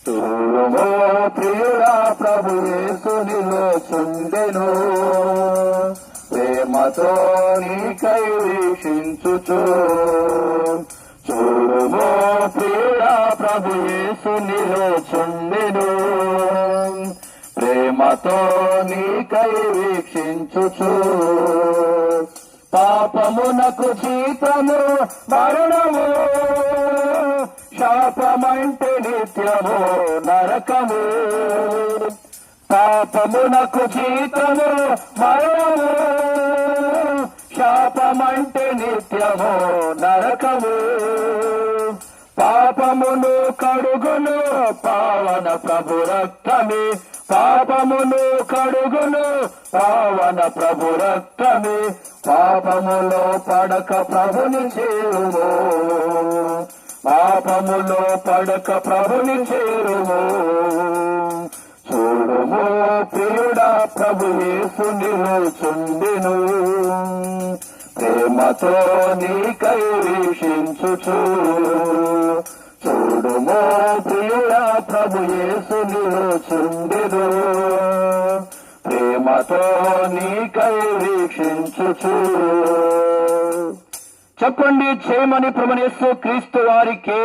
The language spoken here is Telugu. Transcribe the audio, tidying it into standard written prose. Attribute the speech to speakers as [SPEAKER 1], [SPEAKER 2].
[SPEAKER 1] చూడుమో ప్రియుడా ప్రభు యేసునిలో చుండెను, ప్రేమతో నీకై వీక్షించుచు. చూడుమో ప్రియుడా ప్రభు యేసునిలో చుండెను, ప్రేమతో నీకై వీక్షించుచు. పాపమునకు జీతము మరణము, శాపమంటే నిత్యము నరకము. పాపమునకు జీతము మరణము, శాపమంటే నిత్యము నరకము. పాపమును కడుగును పావన ప్రభు రక్తమే, పాపమును కడుగును పావన ప్రభు రక్తమే. పాపములో పడక ప్రభుని చేరుము, పాపములో పడక ప్రభుని చేరుము. చూడుము ప్రియుడా ప్రభు యేసునిలో చుండెను, ప్రేమతో నీకై వీక్షించుచు. చూడుము ప్రియుడా ప్రభు యేసునిలో చుండెను, ప్రేమతో నీకై వీక్షించుచు. చెప్పండి, చేయమని ప్రభువు యేసు క్రీస్తు వారికి